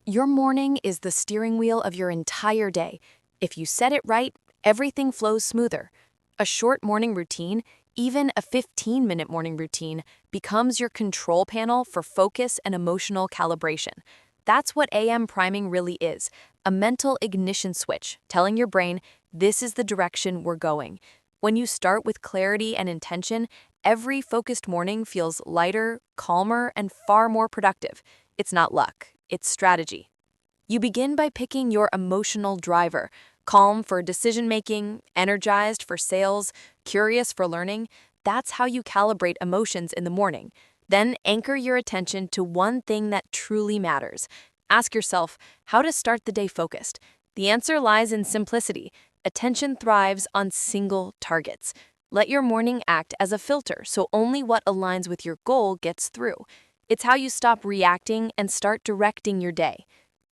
Your morning is the steering wheel of your entire day. If you set it right, everything flows smoother. A short morning routine, even a 15-minute morning routine, becomes your control panel for focus and emotional calibration. That's what AM priming really is, a mental ignition switch telling your brain, this is the direction we're going. When you start with clarity and intention, every focused morning feels lighter, calmer, and far more productive. It's not luck, it's strategy. You begin by picking your emotional driver, calm for decision-making, energized for sales, curious for learning. That's how you calibrate emotions in the morning. Then anchor your attention to one thing that truly matters. Ask yourself, how to start the day focused? The answer lies in simplicity. Attention thrives on single targets. Let your morning act as a filter so only what aligns with your goal gets through. It's how you stop reacting and start directing your day.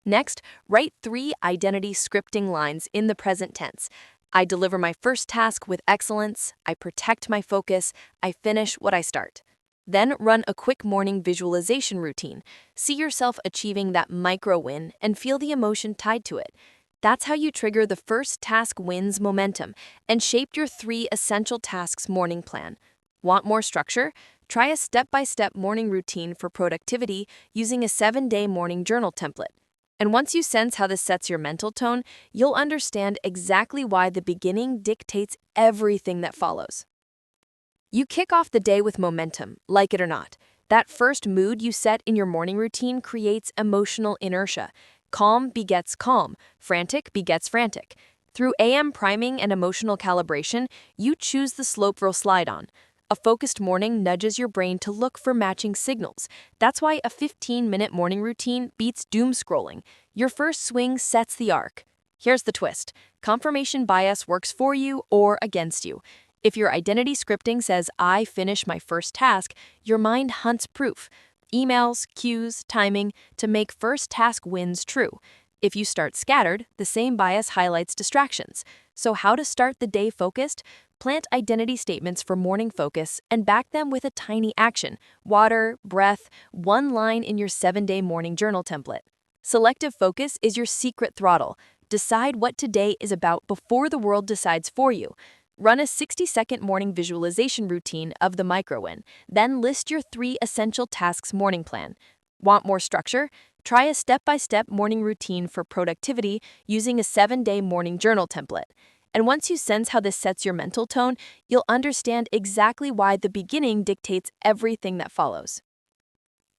Next, write 3 identity scripting lines in the present tense. I deliver my first task with excellence, I protect my focus, I finish what I start. Then run a quick morning visualization routine. See yourself achieving that micro win and feel the emotion tied to it. That's how you trigger the first task wins momentum and shape your 3 essential tasks morning plan. Want more structure? Try a step-by-step morning routine for productivity using a 7-day morning journal template. And once you sense how this sets your mental tone, you'll understand exactly why the beginning dictates everything that follows. You kick off the day with momentum, like it or not. That first mood you set in your morning routine creates emotional inertia. Calm begets calm, frantic begets frantic. Through AM priming and emotional calibration, you choose the slope you'll slide on. A focused morning nudges your brain to look for matching signals. That's why a 15-minute morning routine beats doom scrolling. Your first swing sets the arc. Here's the twist. Confirmation bias works for you or against you. If your identity scripting says, I finish my first task, your mind hunts proof. Emails, cues, timing to make first task wins true. If you start scattered, the same bias highlights distractions. So how to start the day focused? Plant identity statements for morning focus and back them with a tiny action, water, breath, one line in your 7-day morning journal template. Selective focus is your secret throttle. Decide what today is about before the world decides for you. Run a 60-second morning visualization routine of the micro-win, then list your 3 essential tasks morning plan. Want more structure? Try a step-by-step morning routine for productivity using a 7-day morning journal template. And once you sense how this sets your mental tone, you'll understand exactly why the beginning dictates everything that follows.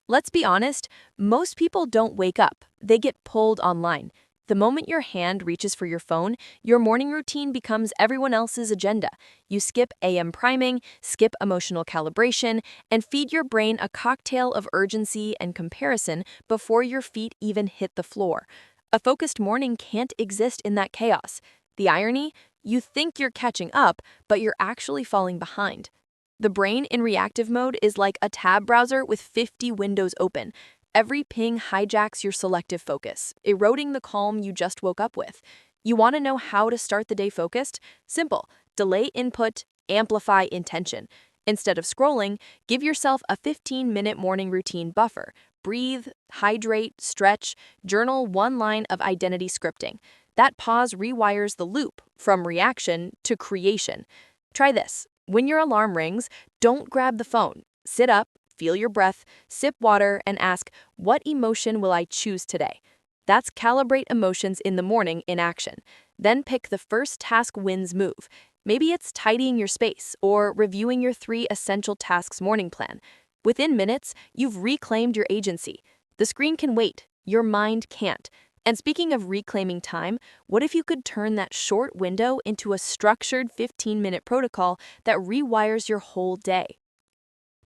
Let's be honest, most people don't wake up, they get pulled online. The moment your hand reaches for your phone, your morning routine becomes everyone else's agenda. You skip AM priming, skip emotional calibration, and feed your brain a cocktail of urgency and comparison before your feet even hit the floor. A focused morning can't exist in that chaos. The irony? You think you're catching up, but you're actually falling behind. The brain in reactive mode is like a tab browser with 50 windows open. Every ping hijacks your selective focus, eroding the calm you just woke up with. You want to know how to start the day focused? Simple. Delay input, amplify intention. Instead of scrolling, give yourself a 15-minute morning routine buffer. Breathe, hydrate, stretch, journal one line of identity scripting. That pause rewires the loop from reaction to creation. Try this. When your alarm rings, don't grab the phone. Sit up, feel your breath, sip water, and ask, what emotion will I choose today? That's calibrate emotions in the morning in action. Then pick the first task wins move. Maybe it's tidying your space or reviewing your 3 essential tasks morning plan. Within minutes, you've reclaimed your agency. The screen can wait, your mind can't. And speaking of reclaiming time, what if you could turn that short window into a structured 15-minute protocol that rewires your whole day?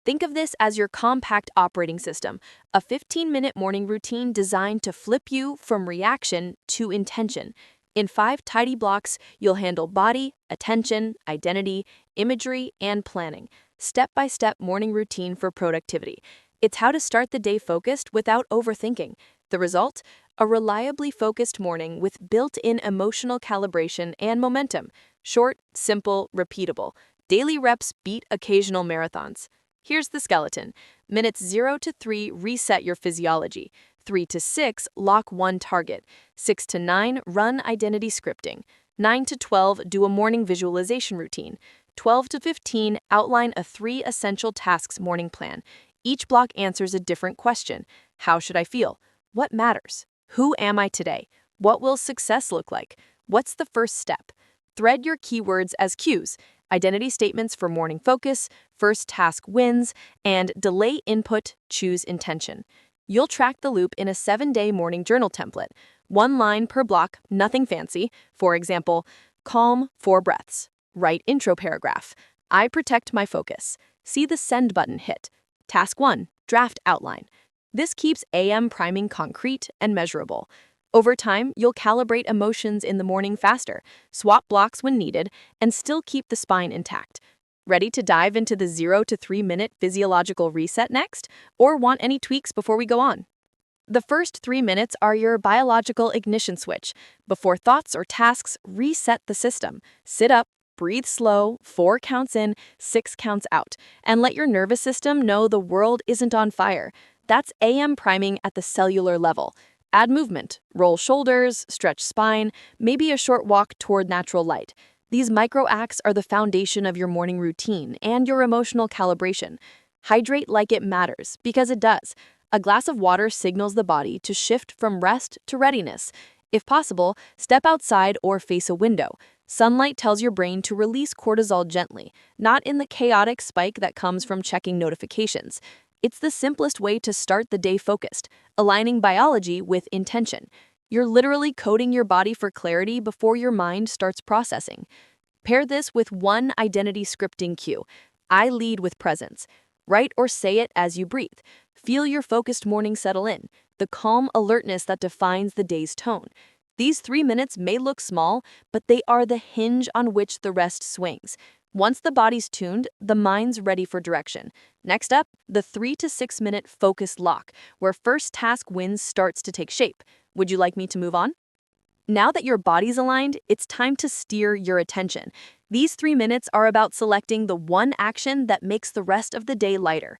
Think of this as your compact operating system, a 15-minute morning routine designed to flip you from reaction to intention. In 5 tidy blocks, you'll handle body, attention, identity, imagery, and planning. Step-by-step morning routine for productivity. It's how to start the day focused without overthinking. The result? A reliably focused morning with built-in emotional calibration and momentum. Short, simple, repeatable. Daily reps beat occasional marathons. Here's the skeleton. Minutes 0 to 3 reset your physiology. 3 to 6, lock one target. 6 to 9, run identity scripting. 9 to 12, do a morning visualization routine. 12 to 15, outline a 3 essential tasks morning plan. Each block answers a different question. How should I feel? What matters? Who am I today? What will success look like? What's the first step? Thread your keywords as cues. Identity statements for morning focus, first task wins, and delay input, choose intention. You'll track the loop in a 7-day morning journal template. 1 line per block, nothing fancy. For example, calm, 4 breaths. Write intro paragraph. I protect my focus. See the send button hit. Task 1, draft outline. This keeps AM priming concrete and measurable. Over time, you'll calibrate emotions in the morning faster, swap blocks when needed, and still keep the spine intact. Ready to dive into the 0 to 3 minute physiological reset next? Or want any tweaks before we go on? The first 3 minutes are your biological ignition switch. Before thoughts or tasks, reset the system. Sit up, breathe slow, 4 counts in, 6 counts out, and let your nervous system know the world isn't on fire. That's AM priming at the cellular level. Add movement, roll shoulders, stretch spine, maybe a short walk toward natural light. These micro acts are the foundation of your morning routine and your emotional calibration. Hydrate like it matters, because it does. A glass of water signals the body to shift from rest to readiness. If possible, step outside or face a window. Sunlight tells your brain to release cortisol gently, not in the chaotic spike that comes from checking notifications. It's the simplest way to start the day focused, aligning biology with intention. You're literally coding your body for clarity before your mind starts processing. Pair this with 1 identity scripting cue. I lead with presence. Write or say it as you breathe. Feel your focused morning settle in, the calm alertness that defines the day's tone. These 3 minutes may look small, but they are the hinge on which the rest swings. Once the body's tuned, the mind's ready for direction. Next up, the 3 to 6 minute focus lock, where first task wins starts to take shape. Would you like me to move on? Now that your body's aligned, it's time to steer your attention. These 3 minutes are about selecting the one action that makes the rest of the day lighter.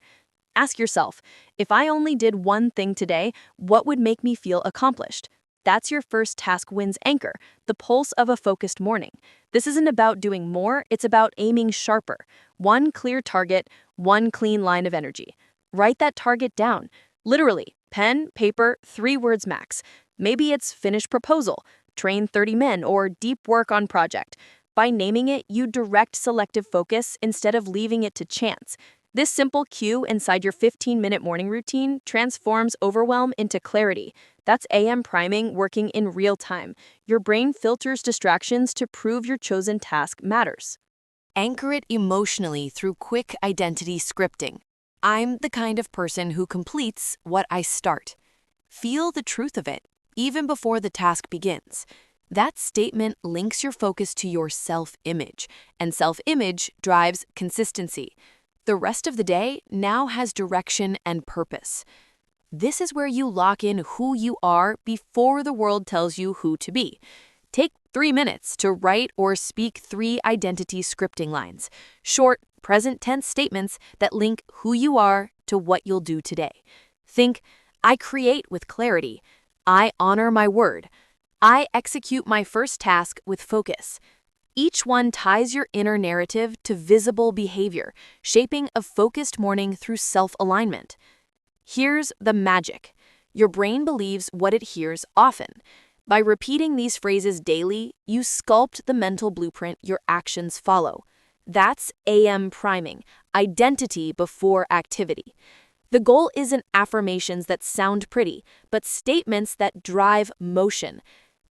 Ask yourself, if I only did one thing today, what would make me feel accomplished? That's your first task wins anchor, the pulse of a focused morning. This isn't about doing more, it's about aiming sharper. 1 clear target, 1 clean line of energy. Write that target down. Literally, pen, paper, 3 words max. Maybe it's finish proposal, train 30 men, or deep work on project. By naming it, you direct selective focus instead of leaving it to chance. This simple cue inside your 15-minute morning routine transforms overwhelm into clarity. That's AM priming working in real time. Your brain filters distractions to prove your chosen task matters. Anchor it emotionally through quick identity scripting. I'm the kind of person who completes what I start. Feel the truth of it, even before the task begins. That statement links your focus to your self-image, and self-image drives consistency. The rest of the day now has direction and purpose. This is where you lock in who you are before the world tells you who to be. Take 3 minutes to write or speak 3 identity scripting lines, short, present tense statements that link who you are to what you'll do today. Think, I create with clarity. I honor my word. I execute my first task with focus. Each one ties your inner narrative to visible behavior, shaping a focused morning through self-alignment. Here's the magic. Your brain believes what it hears often. By repeating these phrases daily, you sculpt the mental blueprint your actions follow. That's AM priming, identity before activity. The goal isn't affirmations that sound pretty, but statements that drive motion.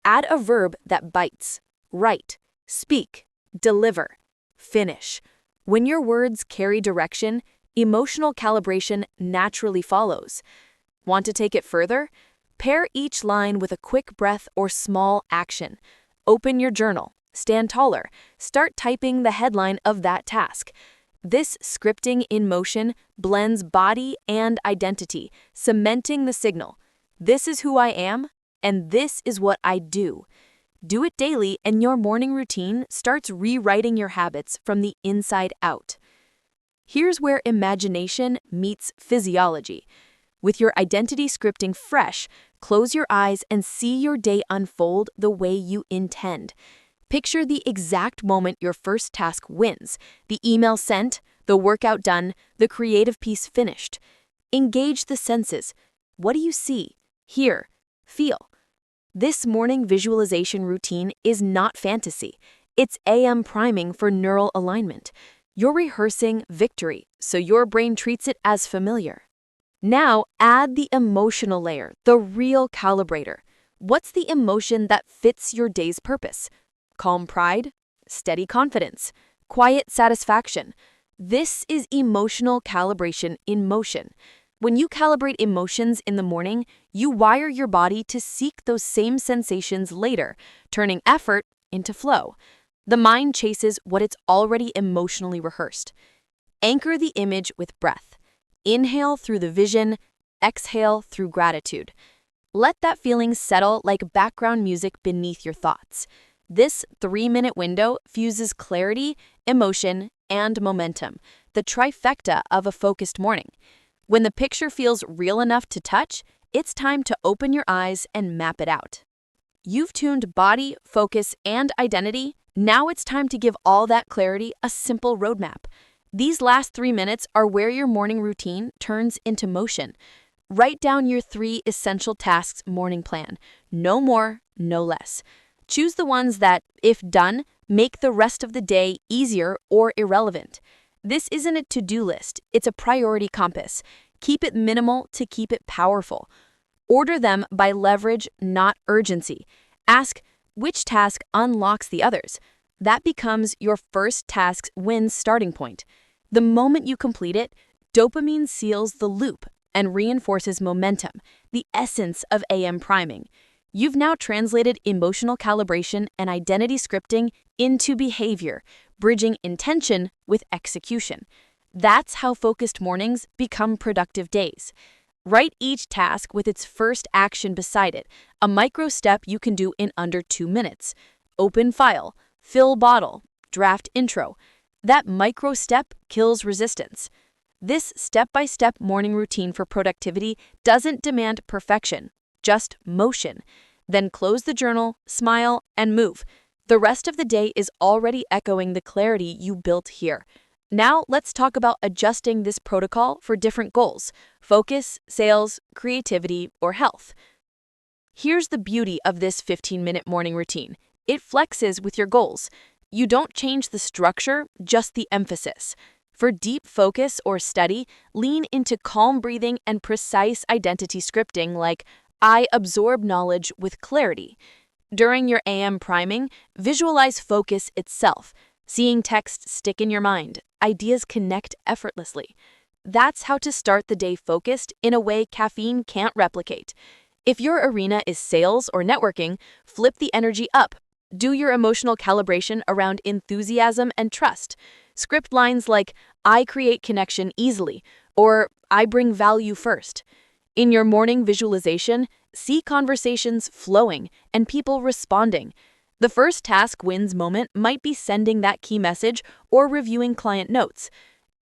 Add a verb that bites. Write, speak, deliver, finish. When your words carry direction, emotional calibration naturally follows. Want to take it further? Pair each line with a quick breath or small action. Open your journal, stand taller, start typing the headline of that task. This scripting in motion blends body and identity, cementing the signal. This is who I am, and this is what I do. Do it daily, and your morning routine starts rewriting your habits from the inside out. Here's where imagination meets physiology. With your identity scripting fresh, close your eyes and see your day unfold the way you intend. Picture the exact moment your first task wins, the email sent, the workout done, the creative piece finished. Engage the senses. What do you see, hear, feel? This morning visualization routine is not fantasy. It's AM priming for neural alignment. You're rehearsing victory, so your brain treats it as familiar. Now add the emotional layer, the real calibrator. What's the emotion that fits your day's purpose? Calm pride, steady confidence, quiet satisfaction. This is emotional calibration in motion. When you calibrate emotions in the morning, you wire your body to seek those same sensations later, turning effort into flow. The mind chases what it's already emotionally rehearsed. Anchor the image with breath. Inhale through the vision, exhale through gratitude. Let that feeling settle like background music beneath your thoughts. This 3-minute window fuses clarity, emotion, and momentum, the trifecta of a focused morning. When the picture feels real enough to touch, it's time to open your eyes and map it out. You've tuned body, focus, and identity. Now it's time to give all that clarity a simple roadmap. These last 3 minutes are where your morning routine turns into motion. Write down your 3 essential tasks morning plan. No more, no less. Choose the ones that, if done, make the rest of the day easier or irrelevant. This isn't a to-do list, it's a priority compass. Keep it minimal to keep it powerful. Order them by leverage, not urgency. Ask, which task unlocks the others? That becomes your first task's win starting point. The moment you complete it, dopamine seals the loop and reinforces momentum, the essence of AM priming. You've now translated emotional calibration and identity scripting into behavior, bridging intention with execution. That's how focused mornings become productive days. Write each task with its first action beside it, a micro step you can do in under 2 minutes. Open file, fill bottle, draft intro. That micro step kills resistance. This step-by-step morning routine for productivity doesn't demand perfection, just motion. Then close the journal, smile, and move. The rest of the day is already echoing the clarity you built here. Now let's talk about adjusting this protocol for different goals: focus, sales, creativity, or health. Here's the beauty of this 15-minute morning routine. It flexes with your goals. You don't change the structure, just the emphasis. For deep focus or study, lean into calm breathing and precise identity scripting like, I absorb knowledge with clarity. During your AM priming, visualize focus itself. Seeing text stick in your mind, ideas connect effortlessly. That's how to start the day focused in a way caffeine can't replicate. If your arena is sales or networking, flip the energy up. Do your emotional calibration around enthusiasm and trust. Script lines like, I create connection easily, or I bring value first. In your morning visualization, see conversations flowing and people responding. The first task wins moment might be sending that key message or reviewing client notes.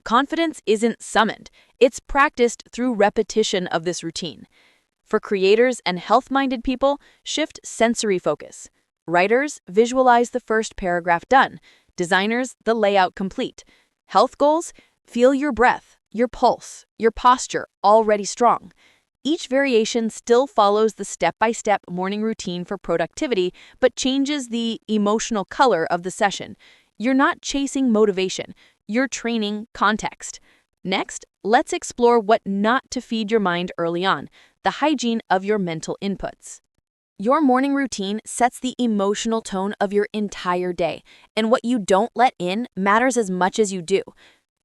Confidence isn't summoned, it's practiced through repetition of this routine. For creators and health-minded people, shift sensory focus. Writers, visualize the first paragraph done. Designers, the layout complete. Health goals, feel your breath, your pulse, your posture already strong. Each variation still follows the step-by-step morning routine for productivity, but changes the emotional color of the session. You're not chasing motivation, you're training context. Next, let's explore what not to feed your mind early on, the hygiene of your mental inputs. Your morning routine sets the emotional tone of your entire day, and what you don't let in matters as much as you do.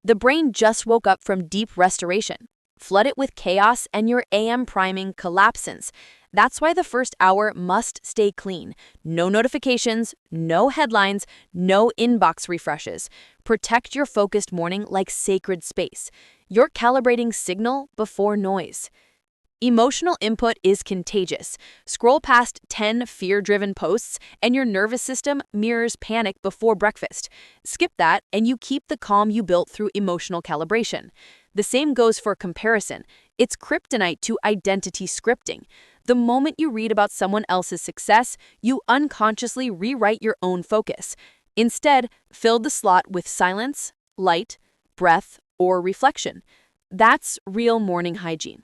The brain just woke up from deep restoration. Flood it with chaos and your AM priming collapses. That's why the first hour must stay clean. No notifications, no headlines, no inbox refreshes. Protect your focused morning like sacred space. You're calibrating signal before noise. Emotional input is contagious. Scroll past 10 fear-driven posts and your nervous system mirrors panic before breakfast. Skip that and you keep the calm you built through emotional calibration. The same goes for comparison. It's kryptonite to identity scripting. The moment you read about someone else's success, you unconsciously rewrite your own focus. Instead, fill the slot with silence, light, breath, or reflection. That's real morning hygiene.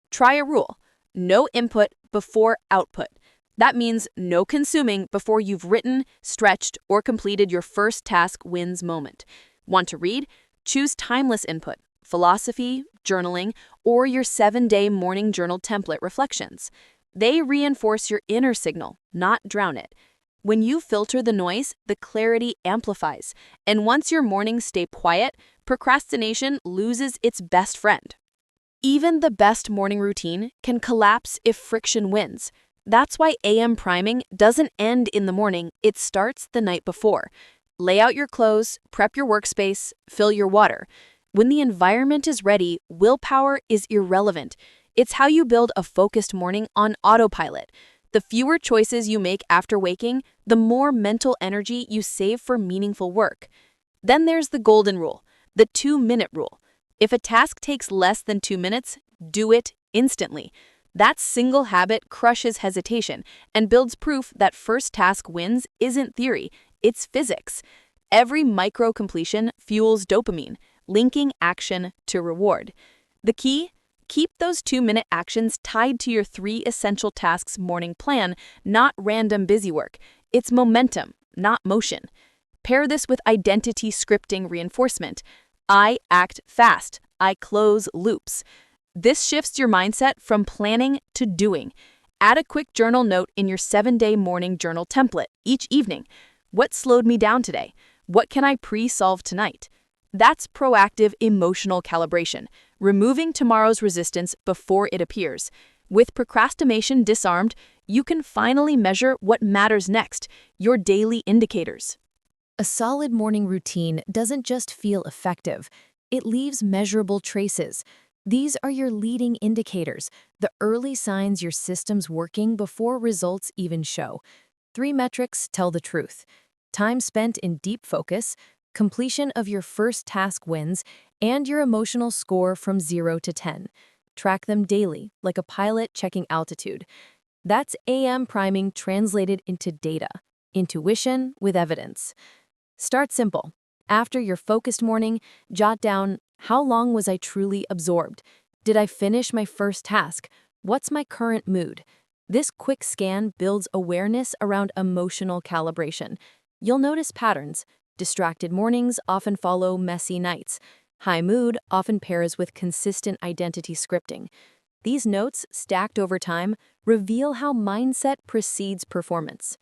Try a rule: no input before output. That means no consuming before you've written, stretched, or completed your first task wins moment. Want to read? Choose timeless input: philosophy, journaling, or your 7-day morning journal template reflections. They reinforce your inner signal, not drown it. When you filter the noise, the clarity amplifies. And once your mornings stay quiet, procrastination loses its best friend. Even the best morning routine can collapse if friction wins. That's why AM priming doesn't end in the morning, it starts the night before. Lay out your clothes, prep your workspace, fill your water. When the environment is ready, willpower is irrelevant. It's how you build a focused morning on autopilot. The fewer choices you make after waking, the more mental energy you save for meaningful work. Then there's the golden rule, the 2-minute rule. If a task takes less than 2 minutes, do it instantly. That single habit crushes hesitation and builds proof that first task wins isn't theory, it's physics. Every micro-completion fuels dopamine, linking action to reward. The key? Keep those 2-minute actions tied to your 3 essential tasks morning plan, not random busy work. It's momentum, not motion. Pair this with identity scripting reinforcement. I act fast. I close loops. This shifts your mindset from planning to doing. Add a quick journal note in your 7-day morning journal template each evening. What slowed me down today? What can I pre-solve tonight? That's proactive emotional calibration, removing tomorrow's resistance before it appears. With procrastination disarmed, you can finally measure what matters next, your daily indicators. A solid morning routine doesn't just feel effective, it leaves measurable traces. These are your leading indicators, the early signs your system's working before results even show. 3 metrics tell the truth: time spent in deep focus, completion of your first task wins, and your emotional score from 0 to 10. Track them daily, like a pilot checking altitude. That's AM priming translated into data, intuition with evidence. Start simple. After your focused morning, jot down: how long was I truly absorbed? Did I finish my first task? What's my current mood? This quick scan builds awareness around emotional calibration. You'll notice patterns. Distracted mornings often follow messy nights. High mood often pairs with consistent identity scripting. These notes, stacked over time, reveal how mindset precedes performance.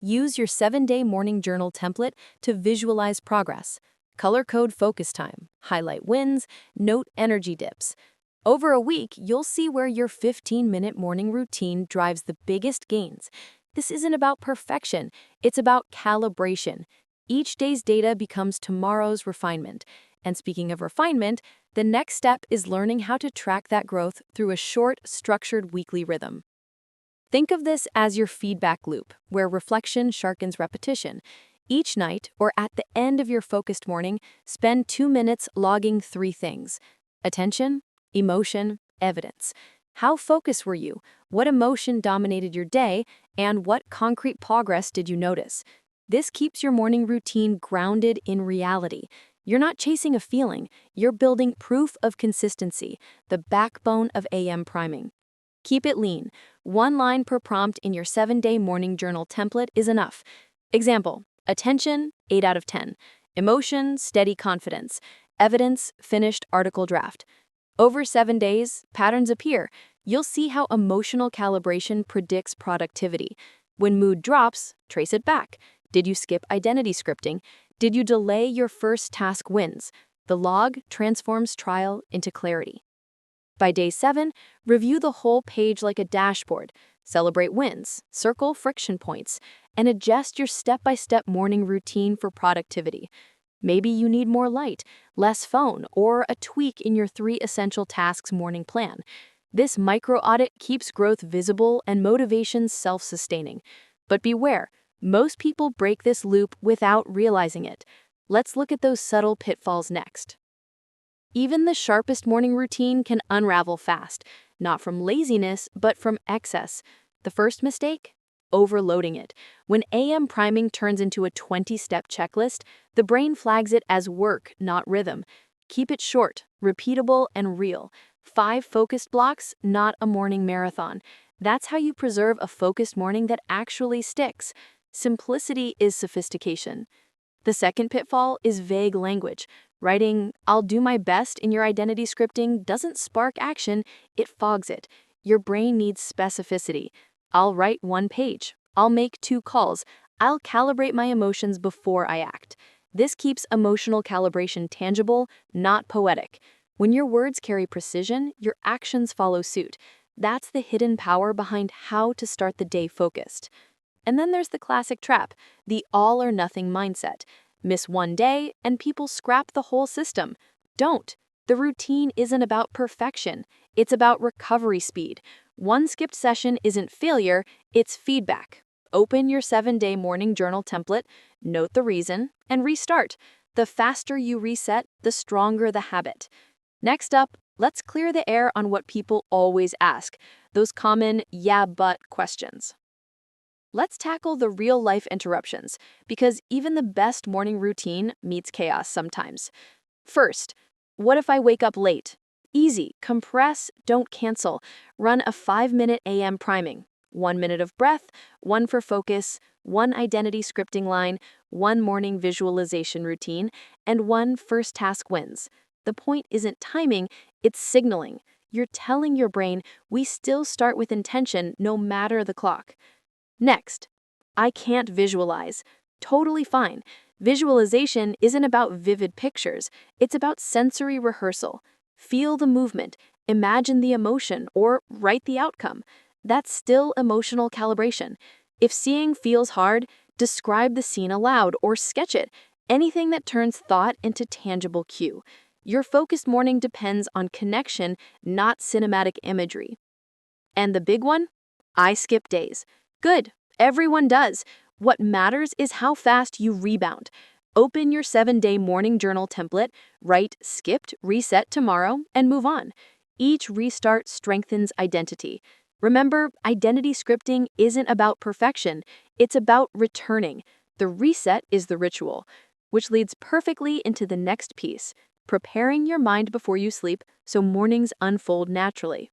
Use your 7-day morning journal template to visualize progress. Color code focus time, highlight wins, note energy dips. Over a week, you'll see where your 15-minute morning routine drives the biggest gains. This isn't about perfection, it's about calibration. Each day's data becomes tomorrow's refinement. And speaking of refinement, the next step is learning how to track that growth through a short, structured weekly rhythm. Think of this as your feedback loop, where reflection sharpens repetition. Each night, or at the end of your focused morning, spend 2 minutes logging 3 things: attention, emotion, evidence. How focused were you? What emotion dominated your day? And what concrete progress did you notice? This keeps your morning routine grounded in reality. You're not chasing a feeling, you're building proof of consistency, the backbone of AM priming. Keep it lean. 1 line per prompt in your 7-day morning journal template is enough. Example: attention, 8 out of 10. Emotion, steady confidence. Evidence, finished article draft. Over 7 days, patterns appear. You'll see how emotional calibration predicts productivity. When mood drops, trace it back. Did you skip identity scripting? Did you delay your first task wins? The log transforms trial into clarity. By day 7, review the whole page like a dashboard. Celebrate wins, circle friction points, and adjust your step-by-step morning routine for productivity. Maybe you need more light, less phone, or a tweak in your 3 essential tasks morning plan. This micro-audit keeps growth visible and motivation self-sustaining. But beware, most people break this loop without realizing it. Let's look at those subtle pitfalls next. Even the sharpest morning routine can unravel fast, not from laziness, but from excess. The first mistake? Overloading it. When AM priming turns into a 20-step checklist, the brain flags it as work, not rhythm. Keep it short, repeatable, and real. 5 focused blocks, not a morning marathon. That's how you preserve a focused morning that actually sticks. Simplicity is sophistication. The second pitfall is vague language. Writing, "I'll do my best" in your identity scripting doesn't spark action, it fogs it. Your brain needs specificity. "I'll write 1 page. I'll make 2 calls. I'll calibrate my emotions before I act." This keeps emotional calibration tangible, not poetic. When your words carry precision, your actions follow suit. That's the hidden power behind how to start the day focused. And then there's the classic trap, the all-or-nothing mindset. Miss one day, and people scrap the whole system. Don't. The routine isn't about perfection. It's about recovery speed. One skipped session isn't failure, it's feedback. Open your 7-day morning journal template, note the reason, and restart. The faster you reset, the stronger the habit. Next up, let's clear the air on what people always ask, those common "yeah, but" questions. Let's tackle the real-life interruptions, because even the best morning routine meets chaos sometimes. First, what if I wake up late? Easy, compress, don't cancel. Run a 5-minute AM priming. 1 minute of breath, 1 for focus, 1 identity scripting line, 1 morning visualization routine, and 1 first task wins. The point isn't timing, it's signaling. You're telling your brain, we still start with intention no matter the clock. Next, I can't visualize. Totally fine. Visualization isn't about vivid pictures, it's about sensory rehearsal. Feel the movement, imagine the emotion, or write the outcome. That's still emotional calibration. If seeing feels hard, describe the scene aloud or sketch it. Anything that turns thought into tangible cue. Your focused morning depends on connection, not cinematic imagery. And the big one? I skip days. Good, everyone does. What matters is how fast you rebound. Open your 7-day morning journal template, write "skipped, reset tomorrow," and move on. Each restart strengthens identity. Remember, identity scripting isn't about perfection, it's about returning. The reset is the ritual, which leads perfectly into the next piece, preparing your mind before you sleep so mornings unfold naturally.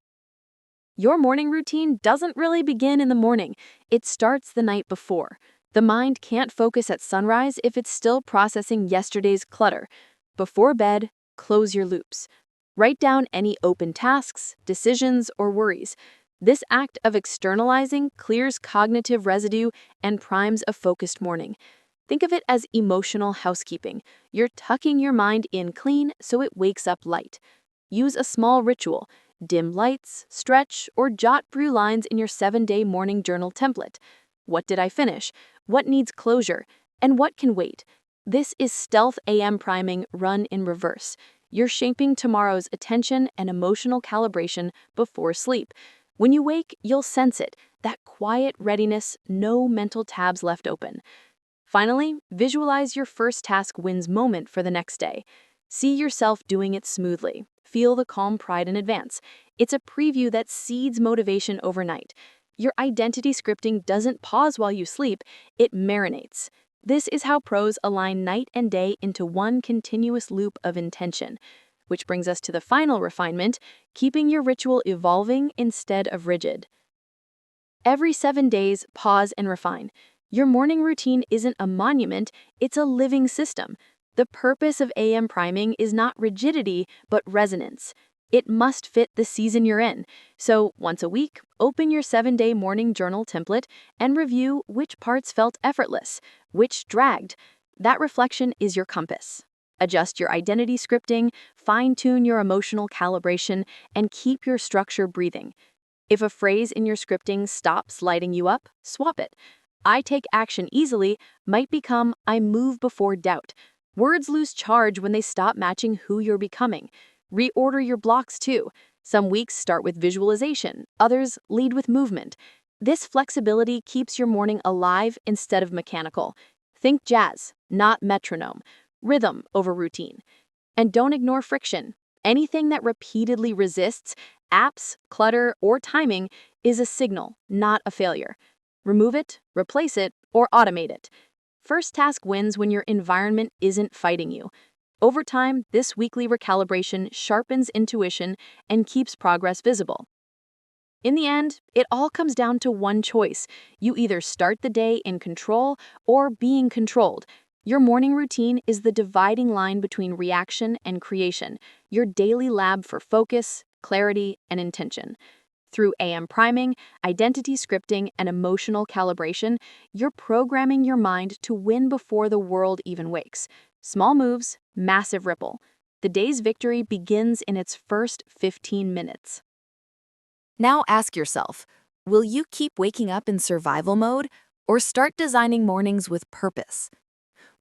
Your morning routine doesn't really begin in the morning, it starts the night before. The mind can't focus at sunrise if it's still processing yesterday's clutter. Before bed, close your loops. Write down any open tasks, decisions, or worries. This act of externalizing clears cognitive residue and primes a focused morning. Think of it as emotional housekeeping. You're tucking your mind in clean so it wakes up light. Use a small ritual. Dim lights, stretch, or jot brew lines in your 7-day morning journal template. What did I finish? What needs closure? And what can wait? This is stealth AM priming run in reverse. You're shaping tomorrow's attention and emotional calibration before sleep. When you wake, you'll sense it, that quiet readiness, no mental tabs left open. Finally, visualize your first task wins moment for the next day. See yourself doing it smoothly. Feel the calm pride in advance. It's a preview that seeds motivation overnight. Your identity scripting doesn't pause while you sleep, it marinates. This is how pros align night and day into one continuous loop of intention. Which brings us to the final refinement, keeping your ritual evolving instead of rigid. Every 7 days, pause and refine. Your morning routine isn't a monument, it's a living system. The purpose of AM priming is not rigidity, but resonance. It must fit the season you're in. So, once a week, open your 7-day morning journal template and review which parts felt effortless, which dragged. That reflection is your compass. Adjust your identity scripting, fine-tune your emotional calibration, and keep your structure breathing. If a phrase in your scripting stops lighting you up, swap it. "I take action easily" might become "I move before doubt." Words lose charge when they stop matching who you're becoming. Reorder your blocks too. Some weeks start with visualization, others lead with movement. This flexibility keeps your morning alive instead of mechanical. Think jazz, not metronome. Rhythm over routine. And don't ignore friction. Anything that repeatedly resists apps, clutter, or timing is a signal, not a failure. Remove it, replace it, or automate it. First task wins when your environment isn't fighting you. Over time, this weekly recalibration sharpens intuition and keeps progress visible. In the end, it all comes down to one choice. You either start the day in control or being controlled. Your morning routine is the dividing line between reaction and creation, your daily lab for focus, clarity, and intention. Through AM priming, identity scripting, and emotional calibration, you're programming your mind to win before the world even wakes. Small moves, massive ripple. The day's victory begins in its first 15 minutes. Now ask yourself, will you keep waking up in survival mode or start designing mornings with purpose?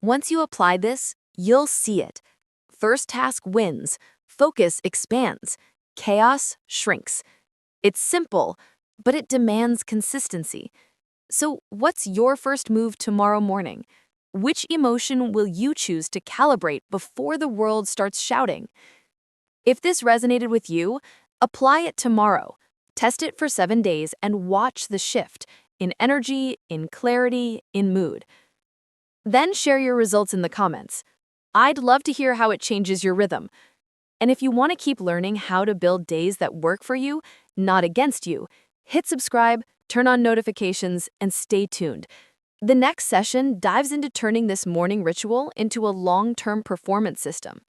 Once you apply this, you'll see it. First task wins, focus expands, chaos shrinks. It's simple, but it demands consistency. So, what's your first move tomorrow morning? Which emotion will you choose to calibrate before the world starts shouting? If this resonated with you, apply it tomorrow. Test it for 7 days and watch the shift in energy, in clarity, in mood. Then share your results in the comments. I'd love to hear how it changes your rhythm. And if you want to keep learning how to build days that work for you, not against you, hit subscribe, turn on notifications, and stay tuned. The next session dives into turning this morning ritual into a long-term performance system.